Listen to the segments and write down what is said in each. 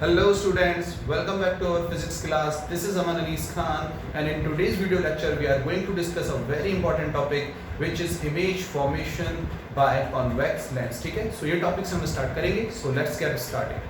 Hello students, welcome back to our physics class. This is Aman Anis Khan and in today's video lecture we are going to discuss a very important topic which is image formation by convex lens. ठीक है, so ये topic से हम start करेंगे. So let's get started.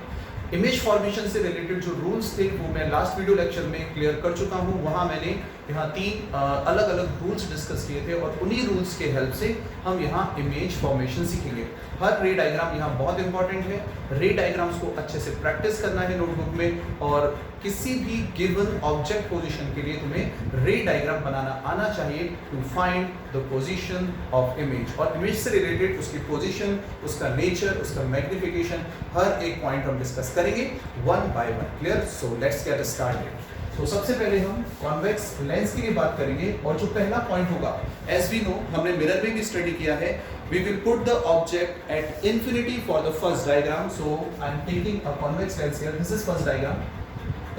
Image formation से related जो rules थे वो मैं लास्ट वीडियो लेक्चर में क्लियर कर चुका हूँ. वहाँ मैंने यहाँ तीन अलग अलग रूल्स डिस्कस किए थे और उन्हीं रूल्स के हेल्प से हम यहाँ इमेज फॉर्मेशन सीखेंगे. हर रे डायग्राम यहाँ बहुत इंपॉर्टेंट है. रे डायग्राम्स को अच्छे से प्रैक्टिस करना है नोटबुक में और किसी भी गिवन ऑब्जेक्ट पोजीशन के लिए तुम्हें रे डायग्राम बनाना आना चाहिए to find the position of image. और इमेज से रिलेटेड उसकी पोजीशन, उसका नेचर, उसका मैग्निफिकेशन, हर एक पॉइंट हम डिस्कस करेंगे one by one. Clear? So let's get started. तो सबसे पहले हम कॉन्वेक्स लेंस के लिए बात करेंगे और जो पहला पॉइंट होगा, एज वी नो हमने मिरर में भी स्टडी किया है, we will put the object at infinity for the first diagram. So I am taking a convex lens here. This is first diagram.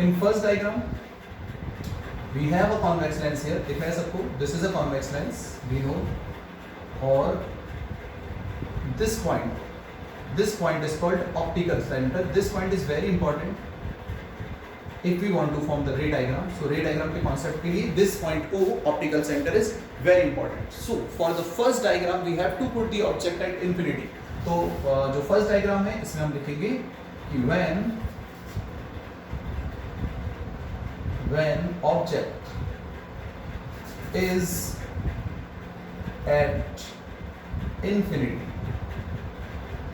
In first diagram we have a convex lens here. दिखाया सबको, this is a convex lens, we know. और this point is called optical center. This point is very important if we want to form the ray diagram. So ray diagram के concept के लिए this point O, optical center, is very important. So for the first diagram we have to put the object at infinity. तो जो first diagram है इसमें हम लिखेंगे कि when object is at infinity,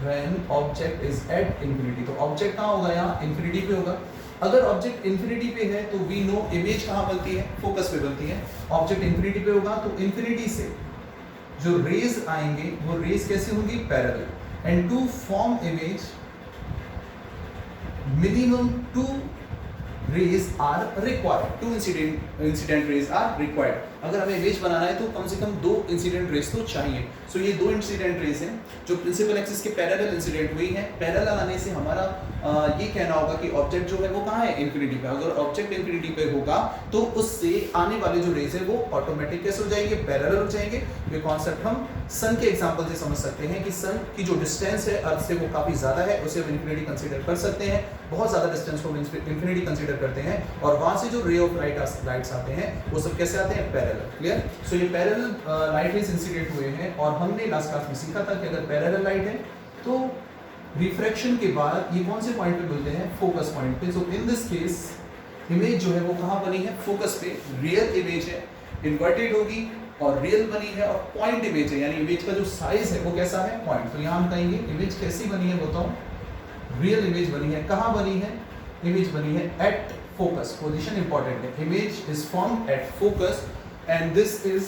when object is at infinity, तो object कहाँ होगा? यहाँ infinity पे होगा. अगर ऑब्जेक्ट इंफिनिटी पे है तो वी नो इमेज कहाँ बनती है? फोकस पे बनती है. ऑब्जेक्ट इंफिनिटी पे होगा तो इंफिनिटी से जो रेज आएंगे वो रेज कैसे होंगी? Parallel. And to form image minimum two rays are required. Two incident rays are required. अगर हमें इमेज बनाना है तो कम से कम दो इंसिडेंट रेज तो चाहिए. सो ये दो इंसिडेंट रेज हैं जो प्रिंसिपल एक्सिस के पैरेलल इंसिडेंट हुई हैं. पैरेलल आने से हमारा ये कहना होगा कि ऑब्जेक्ट जो है वो कहाँ है? इन्फिनिटी पे. अगर ऑब्जेक्ट इन्फिनिटी पे होगा तो उससे आने वाले जो रेज है वो ऑटोमेटिक कैसे हो जाएंगे? पैरेलल हो जाएंगे. ये कॉन्सेप्ट हम सन के एग्जांपल से समझ सकते हैं कि सन की जो डिस्टेंस है अर्थ से वो काफी ज्यादा है, उसे हम इन्फिनिटी कंसीडर कर सकते हैं. बहुत ज्यादा डिस्टेंस को इन्फिनिटी कंसीडर करते हैं और वहां से जो रे ऑफ लाइट्स आते हैं वो सब कैसे आते हैं? पैरेलल. क्लियर? सो ये पैरेलल लाइट रेज इंसिडेंट हुए हैं और हमने लास्ट क्लास में सीखा था कि अगर पैरेलल लाइट है तो रिफ्रैक्शन के बाद ये कौन से पॉइंट पे मिलते हैं? फोकस पॉइंट पे. सो इन दिस केस इमेज जो है वो कहाँ बनी है? फोकस पे. रियल इमेज है, इन्वर्टेड होगी और रियल बनी है और पॉइंट इमेज है, यानी इमेज का जो साइज है वो कैसा है? पॉइंट. तो यहाँ हम कहेंगे इमेज कैसी बनी है बताओ? रियल इमेज बनी है. कहाँ बनी है? इमेज बनी है एट फोकस. पोजीशन इंपॉर्टेंट है. Image is formed at focus and this is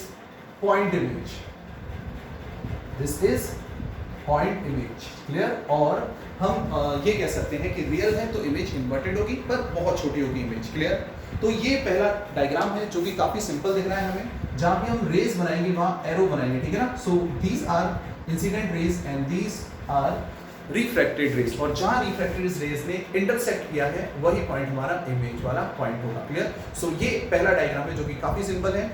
point image. This is point image. Clear? और हम ये कह सकते हैं कि रियल है तो इमेज इन्वर्टेड होगी पर बहुत छोटी होगी इमेज. क्लियर? तो ये पहला डायग्राम है जो कि काफी सिंपल दिख रहा है हमें. जहां भी हम रेज बनाएंगे वहां एरो बनाएंगे. ठीक है ना? So these are incident rays and these are refracted rays. और जहां रिफ्रैक्टेड रेज ने इंटरसेक्ट किया है वही पॉइंट हमारा इमेज वाला पॉइंट होगा. क्लियर? सो ये पहला डायग्राम है जो कि काफी सिंपल है.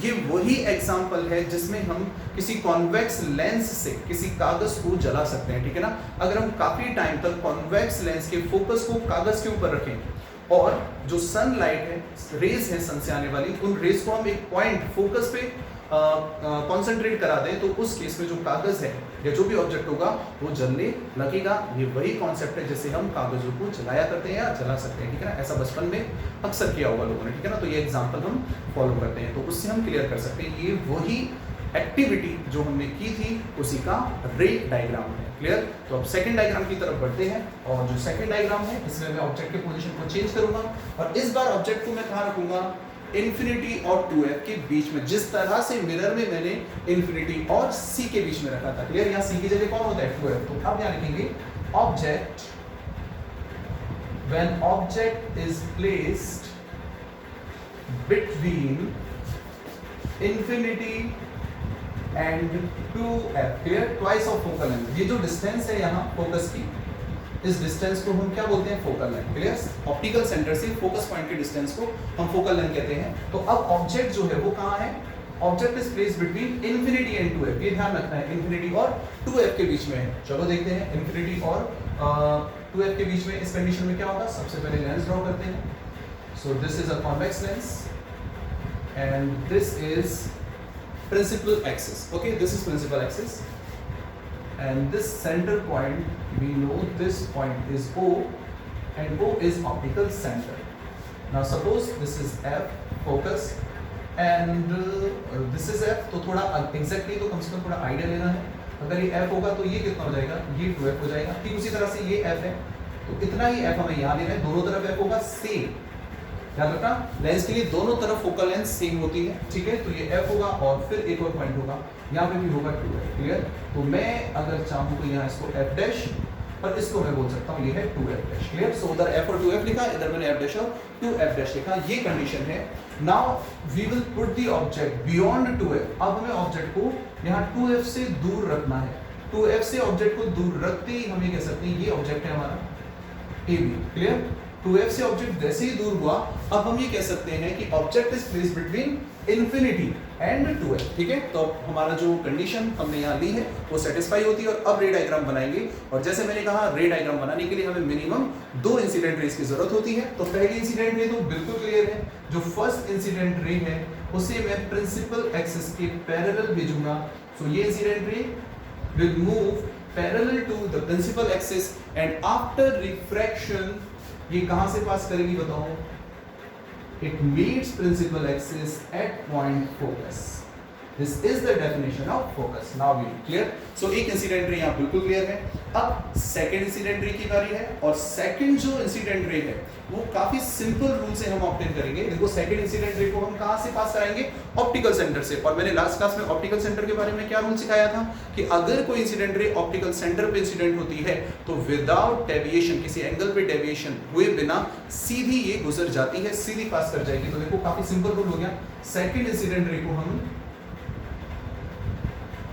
ये वही एग्जांपल है जिसमें हम किसी कॉन्वेक्स लेंस से किसी कागज को जला सकते हैं. ठीक है ना? अगर हम काफी टाइम तक कॉन्वेक्स लेंस के फोकस को कागज के ऊपर रखें और जो सनलाइट है, रेज है सन से आने वाली, उन रेज को हम एक पॉइंट फोकस पे कॉन्सेंट्रेट करा दें तो उस केस में जो कागज है या जो भी ऑब्जेक्ट होगा वो जलने लगेगा. ये वही कॉन्सेप्ट है जिसे हम कागजों को जलाया करते हैं या जला सकते हैं. ठीक है ना? ऐसा बचपन में अक्सर किया होगा लोगों ने. ठीक है ना? तो ये एग्जांपल हम फॉलो करते हैं तो उससे हम क्लियर कर सकते हैं ये वही एक्टिविटी जो हमने की थी उसी का रे डायग्राम है. क्लियर? तो अब सेकंड डायग्राम की तरफ बढ़ते हैं और जो सेकंड डायग्राम है इसमें मैं ऑब्जेक्ट के पोजीशन को चेंज करूंगा और इस बार ऑब्जेक्ट को मैं कहाँ रखूंगा? इन्फिनिटी और 2f के बीच में. जिस तरह से मिरर में मैंने इन्फिनिटी और c के बीच में रखा था. क्लियर? यहाँ c की जगह कौन होता है? 2f. तो अब यहाँ लिखेंगे object when object is placed between infinity and 2f. Clear? Twice of focal length. ये जो डिस्टेंस है यहाँ फोकस की, इस डिस्टेंस को हम क्या बोलते हैं? Focal length. Clear? Optical centre से फोकस पॉइंट के डिस्टेंस को हम फोकल लेंथ कहते हैं. तो अब ऑब्जेक्ट जो है वो कहाँ है? Object is placed between infinity and 2f. ये ध्यान रखना है, इंफिनिटी और 2f के बीच में है. चलो देखते हैं इंफिनिटी और 2f के बीच में इस कंडीशन में क्या होगा, सबसे पहले लेंस ड्रॉ करते हैं. सो this is a convex lens and this is principal axis. Okay, this is principal axis and this center point, we know this point is O and O is optical center. Now suppose this is F focus and this is F, तो थोड़ा exactly तो कम से कम थोड़ा idea लेना है. अगर ये F होगा तो ये कितना हो जाएगा, ये 2F हो जाएगा. ठीक उसी तरह से ये F है तो इतना ही F हमें यहाँ लेना है. दोनों तरफ F होगा सेम. याद रखना लेंस के लिए दोनों तरफ फोकल लेंथ सेम होती है. ठीक है, तो ये F होगा और फिर एक और पॉइंट होगा, यहाँ पे भी होगा 2F. क्लियर. तो मैं अगर चाहूँ तो यहाँ इसको F डैश और इसको मैं बोल सकता हूँ ये है 2F डैश. क्लियर. सो उधर F और 2F लिखा, इधर मैंने F डैश और 2F डैश लिखा. ये कंडीशन है. Now we will put the object beyond 2F. अब हमें ऑब्जेक्ट को यहाँ 2F से दूर रखना है. 2F से ऑब्जेक्ट को दूर रखते ही हम ये कह सकते हैं ये ऑब्जेक्ट है हमारा AB. क्लियर. 2F से ऑब्जेक्ट वैसे ही दूर हुआ, अब हम ये कह सकते हैं कि object is placed between infinity and 2F. ठीक है, तो हमारा जो कंडीशन हमने यहाँ ली है वो सेटिस्फाई होती है. और अब रे डायग्राम बनाएंगे और जैसे मैंने कहा रे डायग्राम बनाने के लिए हमें मिनिमम 2 इंसिडेंट रेज की जरूरत होती है. तो पहली इंसिडेंट रे तो बिल्कुल क्लियर है. जो फर्स्ट इंसिडेंट रे है उसे मैं प्रिंसिपल एक्सिस के पैरेलल भेजूंगा. सो ये incident ray will move parallel to the principal axis and after refraction ये कहां से पास करेगी बताओ, it meets principal axis at point focus. This is the definition of focus. Now we clear. So एक incident रे यहाँ बिल्कुल clear है. अब सेकंड इंसिडेंट रे की बारी है और सेकंड जो इंसिडेंट रे है वो काफी सिंपल रूल से हम ऑब्टेन करेंगे. देखो सेकंड इंसिडेंट रे को हम कहां से पास कराएंगे, ऑप्टिकल सेंटर से. और मैंने लास्ट क्लास में ऑप्टिकल सेंटर के बारे में क्या रूल सिखाया था कि अगर कोई इंसिडेंट रे ऑप्टिकल सेंटर पे इंसिडेंट होती है तो विदाउट डेविएशन, किसी एंगल पे डेविएशन हुए बिना सीधी ये गुजर जाती है, सीधी पास कर जाएगी. तो देखो काफी सिंपल रूल हो गया. सेकंड इंसिडेंट रे को हम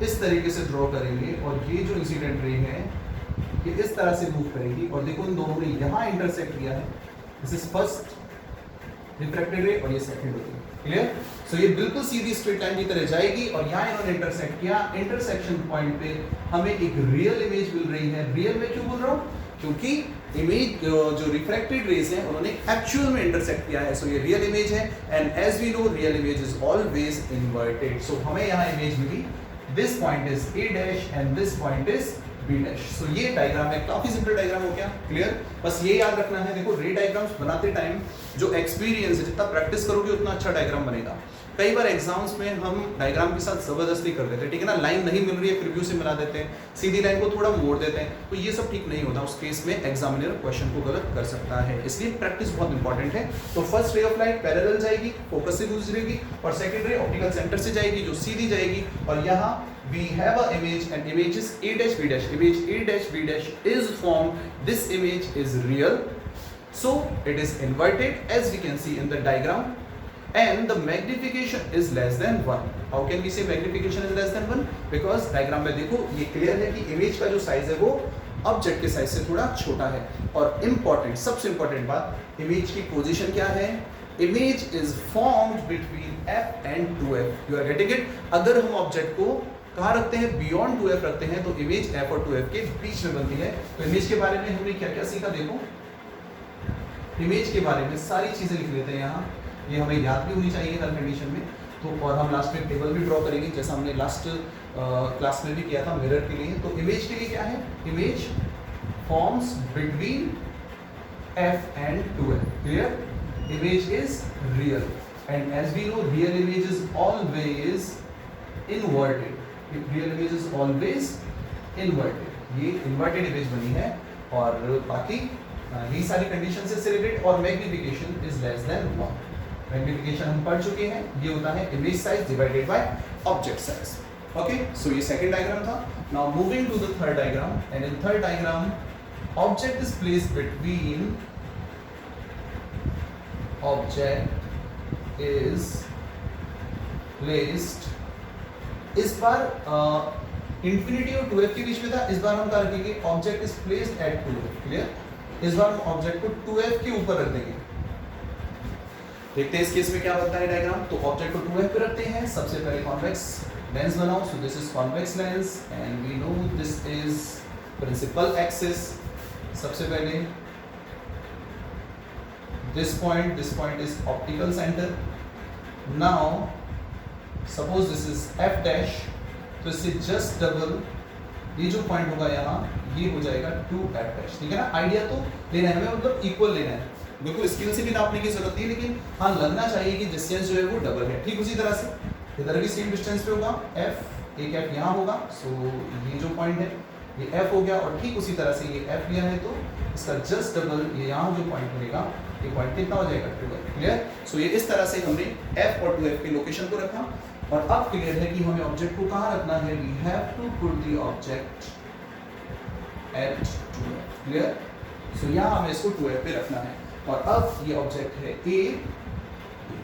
इस तरीके से ड्रॉ करेंगे और ये जो इंसिडेंट रे है ये इस तरह से मूव करेगी और देखो इन दोनों ने यहाँ इंटरसेक्ट किया है. दिस इज फर्स्ट रिफ्रैक्टेड रे और ये सेकंड होती है. क्लियर. सो ये बिल्कुल सीधी स्ट्रेट लाइन की तरह जाएगी और यहाँ इन्होंने इंटरसेक्ट किया. इंटरसेक्शन पॉइंट पे हमें एक रियल इमेज मिल रही है. रियल में क्यों बोल रहा हूँ, क्योंकि इमेज जो रिफ्रैक्टेड रेज हैं उन्होंने एक्चुअल में इंटरसेक्ट किया है. सो ये रियल इमेज है and as we know real image is always inverted. So हमें यहाँ इमेज मिली. This point is A dash and this point is B dash. So ये डायग्राम है, काफी सिंपल डायग्राम हो गया. क्लियर. बस ये याद रखना है, देखो रे डायग्राम्स बनाते टाइम जो एक्सपीरियंस है, जितना प्रैक्टिस करोगे उतना अच्छा डायग्राम बनेगा. कई बार एग्जाम्स में हम डायग्राम के साथ जबरदस्ती कर देते हैं. ठीक है ना, लाइन नहीं मिल रही है प्रीव्यू से मिला देते हैं, सीधी लाइन को थोड़ा मोड़ देते हैं. तो ये सब ठीक नहीं होता. उस केस में एग्जामिनर क्वेश्चन को गलत कर सकता है. इसलिए प्रैक्टिस बहुत इंपॉर्टेंट है. तो first ray of light parallel जाएगी, फोकस से गुजरेगी और सेकंड रे ऑप्टिकल सेंटर से जाएगी जो सीधी जाएगी. और यहाँ we have a image and image is A dash B dash. Image A dash B dash is formed. This image is real, so it is inverted as we can see in the diagram, and the magnification is less than 1. How can we say magnification is less than 1? Because diagram में देखो ये clear है कि image का जो size है वो object के साइज से थोड़ा छोटा है. और इम्पॉर्टेंट, सबसे इम्पॉर्टेंट बात, इमेज की पोजीशन क्या है, image is formed between F and 2F. You are getting it. अगर हम ऑब्जेक्ट को कहाँ रखते हैं, बियॉन्ड 2F रखते हैं तो इमेज F और 2F के बीच में बनती है. तो इमेज के बारे में हमने क्या क्या सीखा, देखो इमेज के बारे में सारी चीजें लिख लेते हैं यहाँ. ये हमें याद भी होनी चाहिए हर कंडीशन में. तो और हम लास्ट में टेबल भी ड्रॉ करेंगे जैसा हमने लास्ट क्लास में भी किया था मिरर के लिए. तो इमेज के लिए क्या है, image forms between F and 2F. Clear. Image is real and as we know real image is always inverted. Real image is always inverted. ये inverted image बनी है और बाकी ये सारी conditions से related. और magnification is less than 1. Magnification हम पढ़ चुके हैं, ये होता है image size divided by object size. Okay, so ये second diagram था. Now moving to the third diagram, and in third diagram object is placed between object is placed. इस बार इंफिनिटी और 2F के बीच में था, इस बार हम क्या रखेंगे, object is placed at 2F. Clear. इस बार हम ऑब्जेक्ट को 2F के ऊपर रख देंगे. देखते हैं इस केस में क्या बनता है डायग्राम. तो ऑब्जेक्ट को 2F पे रखते हैं. सबसे पहले कॉन्वेक्स लेंस बनाओ. So this is convex lens and we know this is principal axis. सबसे पहले this point is optical center. Now suppose this is f dash, तो इससे जस्ट डबल ये जो पॉइंट होगा यहाँ ये हो जाएगा 2f dash, ठीक है ना। आइडिया तो लेना है हमें, मतलब इक्वल लेना है, बिल्कुल स्केल से भी नापने की जरूरत नहीं, लेकिन हाँ लगना चाहिए कि डिस्टेंस जो है वो डबल है। ठीक उसी तरह से इधर भी सेम डिस्टेंस पे होगा, f एक f यहाँ होगा, सो ये जो पॉइंट है ये f हो गया, और ठीक उसी तरह से ये f लिया है तो इसका जस्ट डबल ये यहाँ जो पॉइंट मिलेगा ये पॉइंट कितना हो जाएगा 2f। क्लियर। सो ये इस तरह से हमने f और 2f की लोकेशन को रखा, और अब क्लियर है कि हमें ऑब्जेक्ट को कहाँ रखना है। We have to put the object at 2f। Clear. So यहाँ हमें इसको 2f पे रखना है, और अब ये ऑब्जेक्ट है a।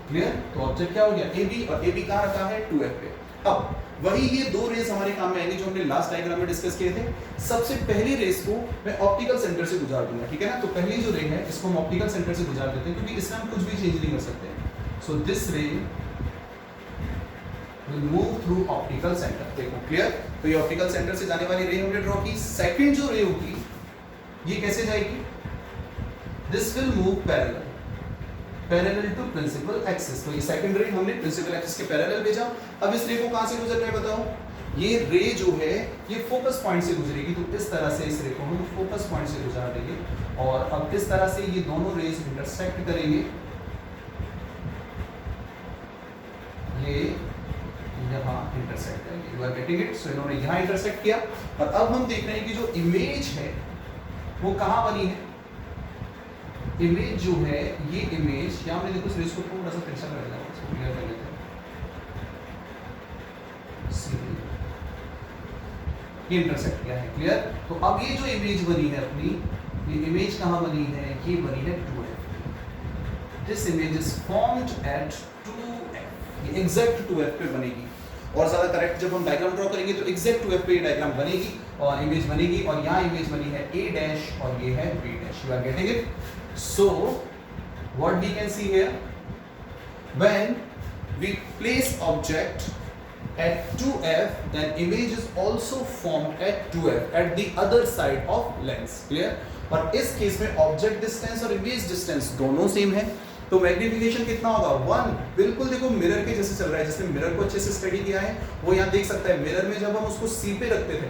क्लियर। तो ऑब्जेक्ट क्या हो गया ab, और ab कहाँ रखा है 2f पे। अब वही ये दो रेस हमारे काम में आएंगे जो हमने लास्ट डायग्राम में डिस्कस किए थे। सबसे पहली रेस को मैं ऑप्टिकल सेंटर से गुजार दूंगा, ठीक है ना। तो पहली जो रे है इसको हम ऑप्टिकल सेंटर से गुजार देते हैं, क्योंकि इसमें हम कुछ भी चेंज नहीं कर सकते। सो दिस रे will move through optical center। देखो क्लियर। तो ये ऑप्टिकल सेंटर से जाने वाली रे हमने ड्रॉ की। सेकंड जो रे होगी ये कैसे जाएगी, this will move parallel to principal axis. तो ये सेकंड रे हमने प्रिंसिपल एक्सिस के पैरेलल भेजा। अब इस रे को कहां से गुजर रहा है बताओ। ये रे जो है ये फोकस पॉइंट से गुजरेगी, तो इस तरह से इस रे को हम फोकस पॉइंट से गुजार देंगे, और अब इस तरह से ये दोनों रेज इंटरसेक्ट करेंगे। ये यहाँ इंटरसेक्ट करेंगे। You are getting it. So इन्होंने यहाँ इंटरसेक्ट किया, और अब हम देख रहे हैं कि जो इमेज है वो कहाँ बनी है। इमेज जो है ये इमेज यहाँ हमने देखो इस को थोड़ा सा तिरछा कर दिया, इसको क्लियर कर लेते हैं। ये इंटरसेक्ट किया है। क्लियर। तो अब ये जो इमेज बनी है अपनी, ये इमेज कहाँ बनी है, ये बनी है 2f। This image is formed at 2f। ये एग्जैक्ट 2f पे बनेगी, और ज्यादा करेक्ट जब हम डायग्राम ड्रॉ करेंगे तो एग्जैक्ट 2f पे ये डायग्राम बनेगी और इमेज बनेगी, और यहाँ इमेज बनी है a डैश और ये है b dash. You are getting it. So what we can see here, when we place object at 2f then image is also formed at 2f at the other side of lens। clear। और इस case में object distance और image distance दोनों same है, तो magnification कितना होगा 1। बिल्कुल देखो मिरर के जैसे चल रहा है, जिसने मिरर को अच्छे से स्टडी किया है वो यहाँ देख सकता है। मिरर में जब हम उसको C पे रखते थे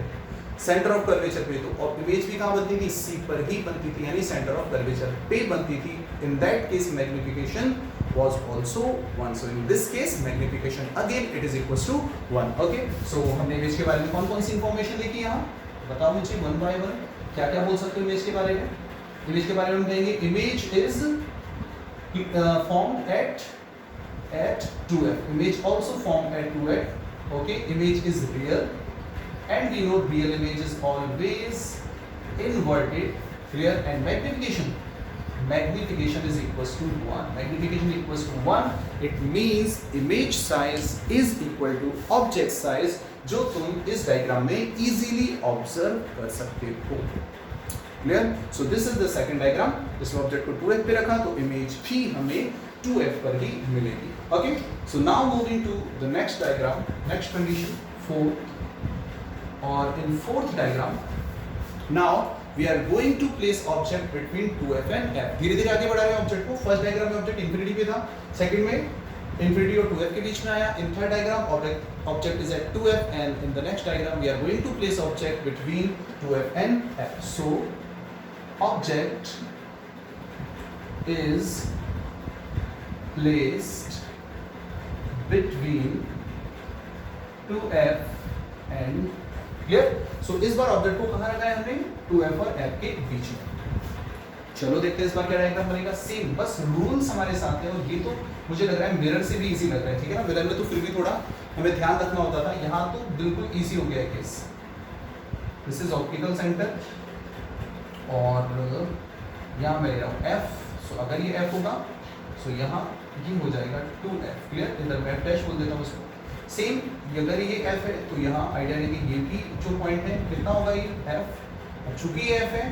सेंटर ऑफ कर्वेचर पे, तो और इमेज भी कहाँ बनती थी, C पर ही बनती थी, यानी सेंटर ऑफ कर्वेचर पे बनती थी। In that case magnification was also 1। so in this case magnification again it is equals to 1। okay, so हमने इमेज के बारे में कौन-कौन सी इंफॉर्मेशन देखी यहाँ बताओ मुझे वन बाय वन। क्या-क्या बोल सकते हो इमेज के बारे में। इमेज के बारे में हम कहेंगे image is formed at 2f। image also formed at 2f। okay, image is real and we know real image is always inverted। clear। and magnification is equals to 1। magnification equals to 1 it means image size is equal to object size, जो तुम इस diagram में easily observe कर सकते हो। clear। so this is the second diagram। इस object को 2f पे रखा तो इमेज भी हमें 2f पर ही मिलेगी। okay, so now moving to the next diagram, next condition 4। और in fourth diagram now we are going to place object between 2f and f। धीरे धीरे आगे बढ़ा रहे हैं ऑब्जेक्ट को। फर्स्ट डायग्राम में ऑब्जेक्ट इंफिनिटी पे था, सेकंड में इंफिनिटी और 2f के बीच में आया। In third diagram object is at 2f and in the next diagram we are going to place object between 2f and f। So object is placed between 2f and clear. So इस बार object को कहां रखा है हमने 2f और f के बीच में। चलो देखते हैं इस बार क्या डायग्राम बनेगा। सेम बस रूल्स हमारे साथ हैं, और ये तो मुझे लग रहा है मिरर से भी इजी लग रहा है, ठीक है ना। मिरर में तो फिर भी थोड़ा हमें ध्यान रखना होता था, यहाँ तो बिल्कुल इजी हो गया है case. This is optical centre और यहाँ मैं ले रहा हूँ f। सो अगर ये f होगा सो यहाँ ये हो जाएगा 2f। क्लियर। इधर मैं f डैश बोल देता हूँ इसको। सेम अगर ये f है तो यहाँ आइडिया है कि ये भी जो पॉइंट है कितना होगा ये f। अब चूंकि ये f है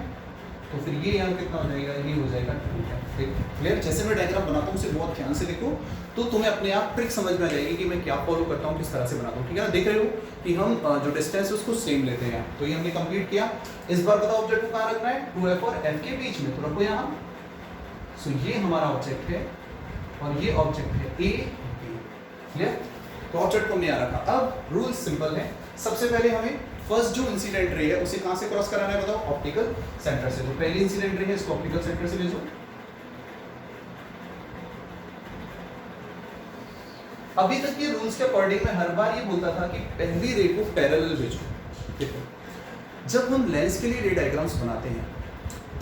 तो फिर ये यहाँ कितना हो जाएगा, ये हो जाएगा 2f। क्लियर? जैसे मैं डायग्राम बनाता हूँ उसे बहुत ध्यान से देखो तो तुम्हें अपने आप ट्रिक समझ में आ जाएगी कि मैं क्या फॉलो करता हूँ, किस तरह से बनाता हूँ। ठीक है ना? देख रहे हो कि हम जो डिस्टेंस है उसको सेम लेते हैं। तो ये हमने कंप्लीट किया। इस बार बताओ ऑब्जेक्ट को कहाँ रखना है, 2f और f के बीच में, तो रखो यहाँ। सो ये हमारा ऑब्जेक्ट है और ये ऑब्जेक्ट है a b। क्लियर? तो ऑब्जेक्ट को हमने यहाँ रखा। अब रूल सिंपल है। सबसे पहले हमें फर्स्ट जो इंसिडेंट रे है उसे कहां से क्रॉस कराना है बताओ, ऑप्टिकल सेंटर से। तो पहली इंसिडेंट रे है इसको ऑप्टिकल सेंटर से भेजो। अभी तक के रूल्स के अकॉर्डिंग मैं हर बार ये बोलता था कि पहली रे को पैरेलल भेजो। देखो जब हम लेंस के लिए रे डायग्राम्स बनाते हैं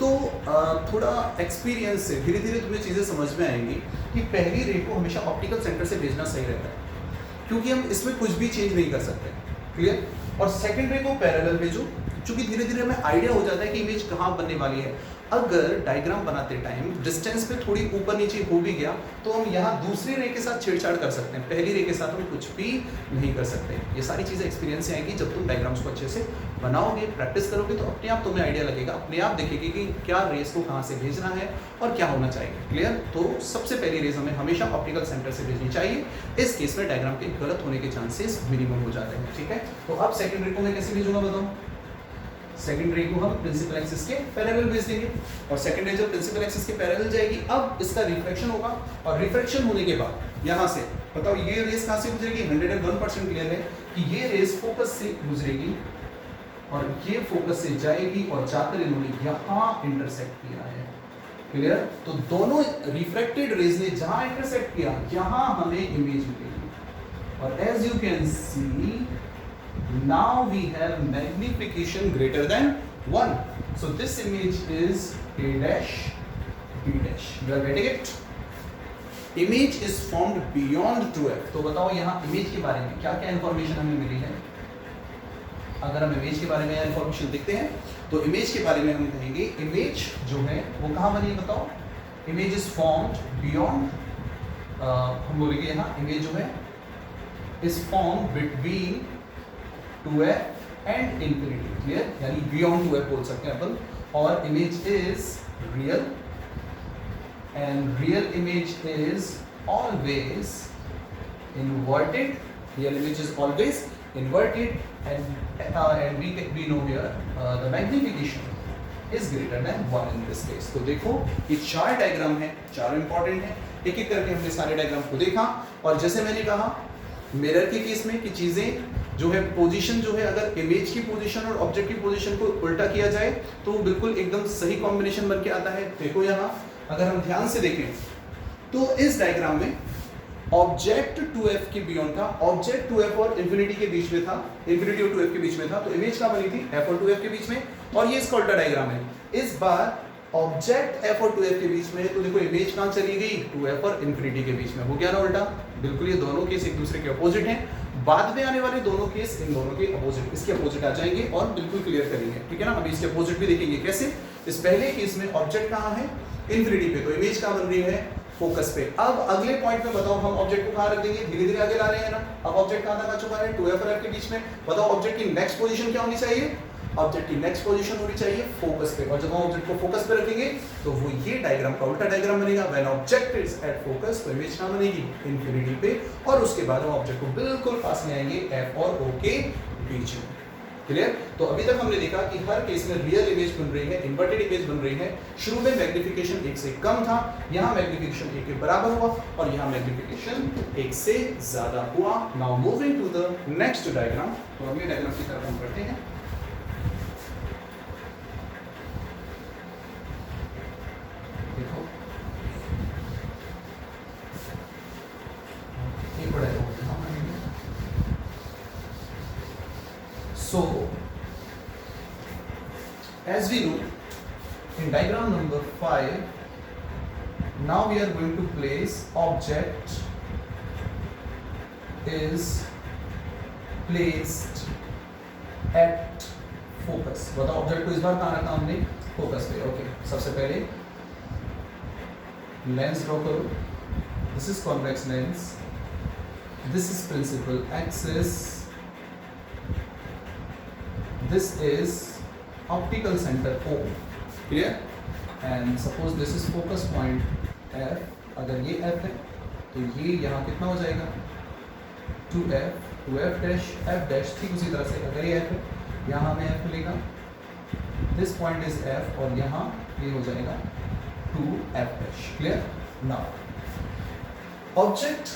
तो थोड़ा एक्सपीरियंस से धीरे धीरे तुम्हें चीजें समझ में आएंगी कि पहली रे को हमेशा ऑप्टिकल सेंटर से भेजना सही रहता है, क्योंकि हम इसमें कुछ भी चेंज नहीं कर सकते। क्लियर? और सेकंड रे को पैरेलल भेजो, क्योंकि धीरे धीरे हमें आइडिया हो जाता है कि इमेज कहाँ बनने वाली है। अगर डायग्राम बनाते टाइम डिस्टेंस पे थोड़ी ऊपर नीचे हो भी गया तो हम यहाँ दूसरी रे के साथ छेड़छाड़ कर सकते हैं, पहली रे के साथ हम कुछ भी नहीं कर सकते। ये सारी चीज़ें एक्सपीरियंस से आएंगी जब तुम डायग्राम्स को अच्छे से बनाओगे, प्रैक्टिस करोगे, तो अपने आप तुम्हें आइडिया लगेगा, अपने आप देखेगी कि क्या रेस को कहाँ से भेजना है और क्या होना चाहिए। क्लियर? तो सबसे पहली रेस हमें हमेशा ऑप्टिकल सेंटर से भेजनी चाहिए। इस केस में डायग्राम के गलत होने के चांसेस मिनिमम हो जाते हैं। ठीक है? तो अब सेकंड रे को मैं कैसे भेजूंगा बताओ। सेकंड रे को हम प्रिंसिपल एक्सिस के पैरेलल भेज देंगे और सेकंड रे जब प्रिंसिपल एक्सिस के पैरेलल जाएगी अब इसका रिफ्लेक्शन होगा और रिफ्लेक्शन होने के बाद यहाँ से बताओ ये रेस कहाँ से गुजरेगी। 101% क्लियर है कि ये रेस फोकस से गुजरेगी और ये फोकस से जाएगी और जाकर इन्होंने यहाँ इंटरसेक्ट किया है। क्लियर? तो दोनों रिफ्रैक्टेड रेज ने जहां इंटरसेक्ट किया यहाँ हमें इमेज मिलेगी और as you can see now we have magnification greater than 1, so this image is a dash b dash. You are getting it? Image is formed beyond 2f. तो बताओ यहाँ इमेज के बारे में क्या क्या इंफॉर्मेशन हमें मिली है। अगर हम इमेज के बारे में इंफॉर्मेशन देखते हैं तो इमेज के बारे में हम कहेंगे इमेज जो है वो कहाँ बनी है बताओ। इमेज इज फॉर्म्ड बियॉन्ड, हम बोलेंगे यहाँ इमेज जो है is formed between 2f and infinity. Clear? यानी बियॉन्ड 2f बोल सकते हैं अपन। और image is real and real image is always inverted. Real image is always inverted and we know here the magnification is greater than 1 in this case. तो देखो ये चार diagram है, चार इंपॉर्टेंट है, एक एक करके हमने सारे डायग्राम को देखा। और जैसे मैंने कहा मिरर के केस में कि चीजें जो है पोजीशन जो है अगर इमेज की पोजीशन और ऑब्जेक्ट की पोजीशन को उल्टा किया जाए तो बिल्कुल एकदम सही कॉम्बिनेशन बन के आता है। देखो यहाँ अगर हम ध्यान से देखें तो इस डायग्राम में ऑब्जेक्ट 2f के बियॉन्ड था, ऑब्जेक्ट 2f और इंफिनिटी के बीच में था, इंफिनिटी और 2f के बीच में था, तो इमेज कहाँ बनी थी f और 2f के बीच में। और ये इसका उल्टा डायग्राम है। इस बार ऑब्जेक्ट f और 2f के बीच में है तो देखो इमेज कहाँ चली गई 2f और इंफिनिटी के बीच में। हो गया ना उल्टा। बिल्कुल ये दोनों केस एक दूसरे के अपोजिट हैं। बाद में आने वाले दोनों केस इन दोनों के अपोजिट, इसके अपोजिट आ जाएंगे और बिल्कुल क्लियर करेंगे। ठीक है ना? अभी इसके अपोजिट भी देखेंगे कैसे। इस पहले केस में ऑब्जेक्ट कहाँ है इंफिनिटी पे, तो इमेज कहाँ बन रही है फोकस पे। अब अगले पॉइंट में बताओ हम ऑब्जेक्ट को कहाँ रख देंगे, धीरे धीरे आगे ला रहे हैं ना। अब ऑब्जेक्ट कहाँ तक आ चुका है 2f और f के बीच में। बताओ ऑब्जेक्ट की नेक्स्ट पोजीशन क्या होनी चाहिए, ऑब्जेक्ट की नेक्स्ट पोजीशन होनी चाहिए फोकस पे। और जब हम ऑब्जेक्ट को फोकस पे रखेंगे तो वो ये डायग्राम का उल्टा डायग्राम बनेगा। When object is at focus तो इमेज कहाँ बनेगी इंफिनिटी पे और उसके बाद हम ऑब्जेक्ट को बिल्कुल पास में आएंगे f और o के बीच में। क्लियर? तो अभी तक हमने देखा कि हर केस में रियल इमेज बन रही है, इन्वर्टेड इमेज बन रही है। शुरू में मैग्निफिकेशन 1 से कम था, यहाँ मैग्निफिकेशन 1 के बराबर हुआ और यहाँ मैग्निफिकेशन 1 से ज्यादा हुआ। Now moving to the next diagram. तो अगले डायग्राम की तरफ हम बढ़ते हैं। देखो एक बड़ा है। So, as we know, in diagram number 5, now we are going to place object is placed at focus. बताओ ऑब्जेक्ट को इस बार कहाँ रखा हमने फोकस पे। ओके, सबसे पहले लेंस ड्रॉ करो। This is convex lens, this is principal axis, this is optical center O. क्लियर? And suppose this is focus point F, अगर ये F है तो ये यहाँ कितना हो जाएगा 2F डैश। ठीक उसी तरह से अगर ये F है, यहाँ हमें F मिलेगा, दिस पॉइंट इज F और यहाँ ये हो जाएगा 2F dash. Clear? Now object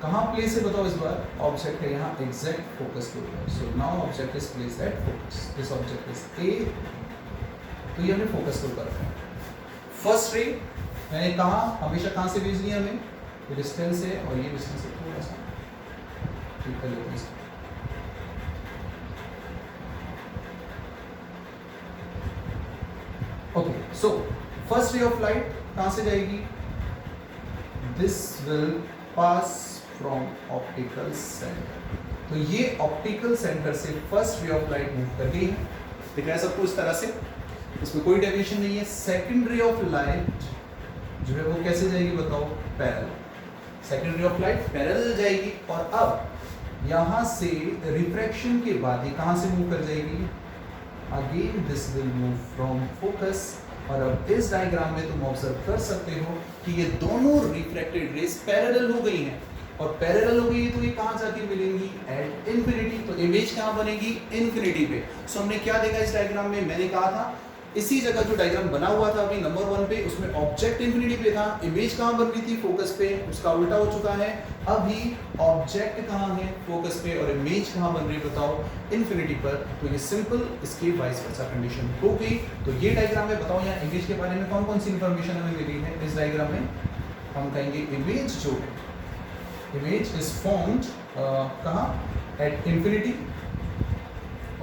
कहाँ प्लेस है बताओ इस बार? ऑब्जेक्ट है यहाँ एग्जैक्ट फोकस के ऊपर। So now object is place at focus, this object is A, तो ये हमने फोकस के ऊपर रखा। फर्स्ट रे मैंने कहा हमेशा कहाँ से भेजनी है हमें? ये डिस्टेंस है और ये डिस्टेंस है, थोड़ा सा ठीक कर लेते हैं। Okay, so first ray of light कहाँ से जाएगी? This will pass from optical centre, तो ये ऑप्टिकल सेंटर से first ray of light move कर गई है। दिख रहा है सबको इस तरह से, इसमें कोई डेविएशन नहीं है। सेकंड रे ऑफ लाइट जो है वो कैसे जाएगी बताओ? Parallel. Second ray of light parallel जाएगी और अब यहाँ से रिफ्रैक्शन के बाद ये कहाँ से मूव कर जाएगी? Again this will move from focus, और अब इस डायग्राम में तुम ऑब्जर्व कर सकते हो कि ये दोनों रिफ्रैक्टेड रेज पैरेलल हो गई हैं, और पैरेलल हो गई तो ये कहाँ जाके मिलेंगी? At infinity. तो इमेज कहाँ बनेगी? इन्फिनिटी पे। सो हमने क्या देखा इस डायग्राम में? मैंने कहा था इसी जगह जो डायग्राम बना हुआ था अभी नंबर 1 पे, उसमें ऑब्जेक्ट इन्फिनिटी पे था, इमेज कहाँ बन रही थी? फोकस पे। उसका उल्टा हो चुका है, अभी ऑब्जेक्ट कहाँ है? फोकस पे, और इमेज कहाँ बन रही है बताओ? इन्फिनिटी पर। तो ये सिंपल इसकी वाइस वर्सा कंडीशन हो गई। तो ये डायग्राम में बताओ यहाँ इमेज के बारे में कौन कौन सी इंफॉर्मेशन हमें मिली है इस डायग्राम में? हम कहेंगे इमेज जो है, इमेज इज फॉर्म्ड कहाँ? एट इन्फिनिटी,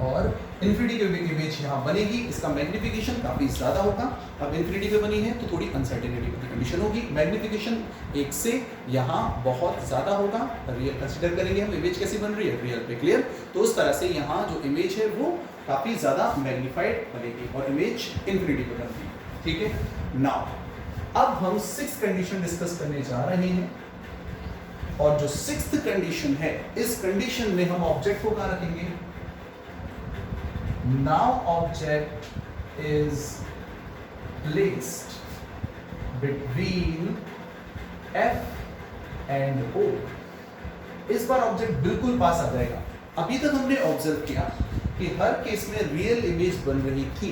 और इन्फिनिटी के इमेज यहाँ बनेगी, इसका मैग्निफिकेशन काफ़ी ज़्यादा होगा। अब इन्फिनिटी पे बनी है तो थोड़ी अनसर्टेनिटी की कंडीशन होगी, मैग्निफिकेशन 1 से यहाँ बहुत ज़्यादा होगा। रियल कंसिडर करेंगे हम, इमेज कैसी बन रही है? रियल पे। क्लियर? तो उस तरह से यहाँ जो इमेज है वो काफ़ी ज़्यादा मैग्नीफाइड बनेगी और इमेज इन्फिनिटी पे बनती है। ठीक है? नाउ अब हम 6th कंडीशन डिस्कस करने जा रहे हैं, और जो 6th कंडीशन है, इस कंडीशन में हम ऑब्जेक्ट को कहाँ रखेंगे? Now object is placed between F and O. इस बार ऑब्जेक्ट बिल्कुल पास आ जाएगा। अभी तक हमने ऑब्जर्व किया कि हर केस में रियल इमेज बन रही थी,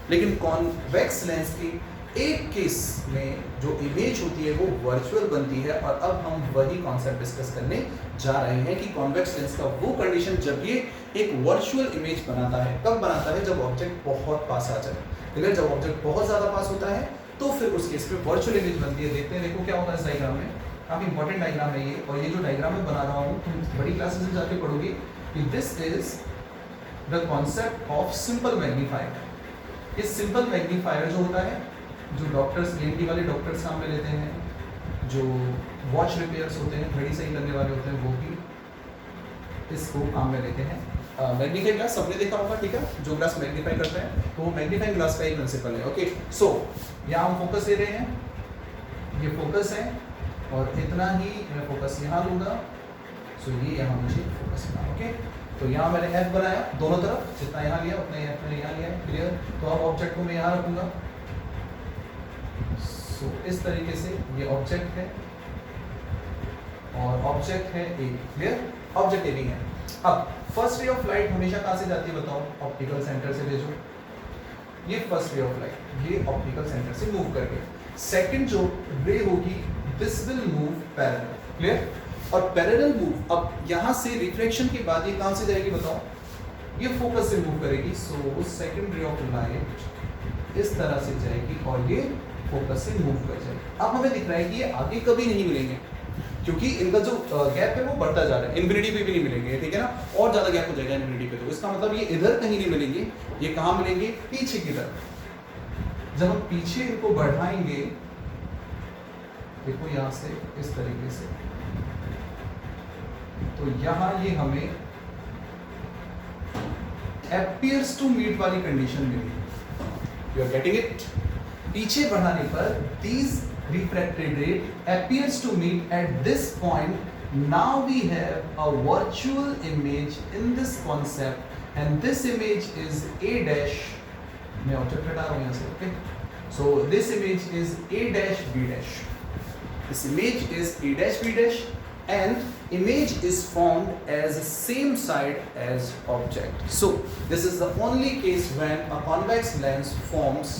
लेकिन कॉन्वेक्स लेंस की एक केस में जो इमेज होती है वो वर्चुअल बनती है, और अब हम वही कॉन्सेप्ट डिस्कस करने जा रहे हैं कि कॉन्वेक्स लेंस का वो कंडीशन जब ये एक वर्चुअल इमेज बनाता है, कब बनाता है? जब ऑब्जेक्ट बहुत पास आ जाए। ठीक है? जब ऑब्जेक्ट बहुत ज़्यादा पास होता है तो फिर उस केस में वर्चुअल इमेज बनती है। देखते हैं, देखो क्या होता है इस डायग्राम में। काफ़ी इंपॉर्टेंट डायग्राम है ये, और ये जो डायग्राम में बना रहा हूँ तुम बड़ी क्लासेस में जाके पढ़ोगे कि this is the concept of simple magnifier. ये सिंपल मैग्नीफायर जो होता है, जो डॉक्टर्स, ENT वाले डॉक्टर्स काम में लेते हैं, जो वॉच रिपेयर्स होते हैं, घड़ी सही करने वाले होते हैं, वो भी इसको काम में लेते हैं। मैग्नीफाइंग ग्लास सबने देखा होगा, ठीक है? जो ग्लास मैग्नीफाई करता है तो वो मैग्नीफाइंग ग्लास का ही प्रिंसिपल है। ओके, सो यहाँ हम फोकस ले रहे हैं, ये फोकस है, और इतना ही मैं फोकस यहाँ लूँगा। सो ये यहाँ मुझे फोकस करना। ओके, तो यहाँ मैंने F बनाया दोनों तरफ, जितना यहाँ लिया उतना ही F मैंने यहाँ लिया है। क्लियर? तो अब ऑब्जेक्ट को मैं यहाँ रखूँगा। सो इस तरीके से ये ऑब्जेक्ट है, और ऑब्जेक्ट है A। क्लियर? ऑब्जेक्ट A नहीं है। अब फर्स्ट रे ऑफ लाइट हमेशा कहाँ से जाती है बताओ? ऑप्टिकल सेंटर से भेजो। ये फर्स्ट रे ऑफ लाइट ये ऑप्टिकल सेंटर से मूव करके, सेकंड जो रे होगी this will move parallel. Clear? और पैरेलल मूव अब यहाँ से रिफ्लेक्शन के बाद ये कहाँ से जाएगी बताओ? ये फोकस से मूव करेगी। So second ray of light इस तरह से जाएगी और ये फोकस से मूव कर जाएगी। अब हमें दिख रहा है कि ये आगे कभी नहीं मिलेंगे, क्योंकि इनका जो गैप है वो बढ़ता जा रहा है। इन्फिनिटी पे भी नहीं मिलेंगे, ठीक है ना? और ज़्यादा गैप हो जाएगा इन्फिनिटी पे, तो इसका मतलब ये इधर कहीं नहीं मिलेंगे। ये कहाँ मिलेंगे? पीछे की तरफ। जब हम पीछे इनको बढ़ाएंगे, देखो यहाँ से इस तरीके से, तो यहाँ ये हमें appears to meet वाली कंडीशन मिली। You are getting it? पीछे बढ़ाने पर these refracted ray appears to meet at this point. Now we have a virtual image in this concept, and this image is A dash मैं object हटा रहा हूँ यहाँ से, okay. So this image is a dash b dash. This image is a dash b dash and image is formed as same side as object. So this is the only case when a convex lens forms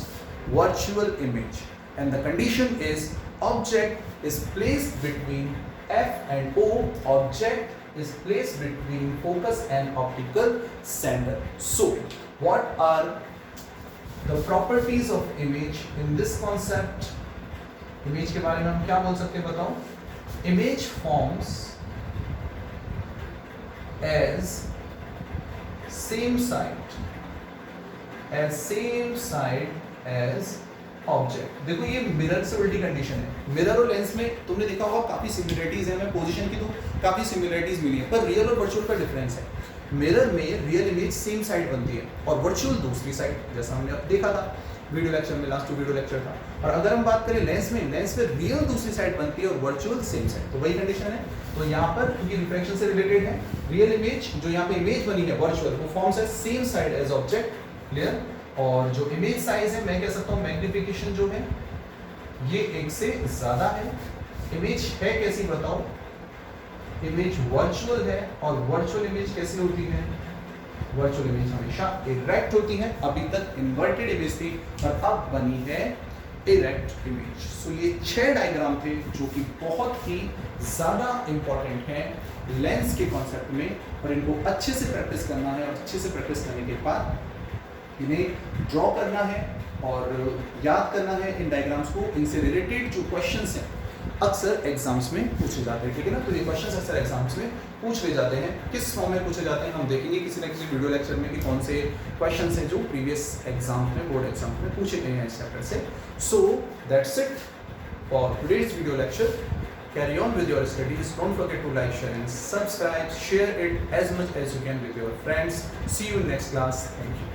virtual image, and the condition is object is placed between f and o. Object is placed between focus and optical center. So what are the properties of image in this concept? Image के बारे में हम क्या बोल सकते हैं बताओ? Image forms as same side as object. देखो ये मिरर से उल्टी कंडीशन है। मिरर और लेंस में तुमने देखा होगा काफी सिमिलरिटीज है, मैं पोजीशन की तो काफी सिमिलरिटीज मिली है, पर रियल और वर्चुअल का डिफरेंस है। मिरर में रियल इमेज सेम साइड बनती है और वर्चुअल दूसरी साइड, जैसा हमने अब देखा था वीडियो लेक्चर में, लास्ट वीडियो लेक्चर था। और अगर हम बात करें लेंस में रियल दूसरी साइड बनती है और वर्चुअल सेम साइड, तो वही कंडीशन है। तो यहाँ पर क्योंकि रिफ्लेक्शन से रिलेटेड है, रियल इमेज जो यहाँ पे इमेज बनी है वर्चुअल, वो फॉर्म्स है same side as object, clear. और जो इमेज साइज है, मैं कह सकता हूँ मैग्निफिकेशन जो है ये 1 से ज्यादा है। इमेज है कैसी बताओ? इमेज वर्चुअल है, और वर्चुअल इमेज कैसी होती है? वर्चुअल इमेज हमेशा इरेक्ट होती है। अभी तक इन्वर्टेड इमेज थी और अब बनी है इरेक्ट इमेज। सो ये 6 डायग्राम थे जो कि बहुत ही ज्यादा इंपॉर्टेंट हैं लेंस के कॉन्सेप्ट में, और इनको अच्छे से प्रैक्टिस करना है, और अच्छे से प्रैक्टिस करने के बाद इन्हें ड्रॉ करना है और याद करना है इन डायग्राम्स को। इनसे रिलेटेड जो क्वेश्चंस हैं अक्सर एग्जाम्स में पूछे जाते हैं, ठीक है ना। तो ये क्वेश्चंस अक्सर एग्जाम्स में पूछ ले जाते हैं। किस फॉर्म में पूछे जाते हैं हम देखेंगे किसी न किसी वीडियो लेक्चर में कि कौन से क्वेश्चंस हैं जो प्रीवियस एग्जाम में, बोर्ड एग्जाम में पूछे गए हैं इस चैप्टर से। So that's it for today's video lecture. Carry on with your studies. Don't forget to like, share and subscribe. Share it as much as you can with your friends. See you in next class. Thank you.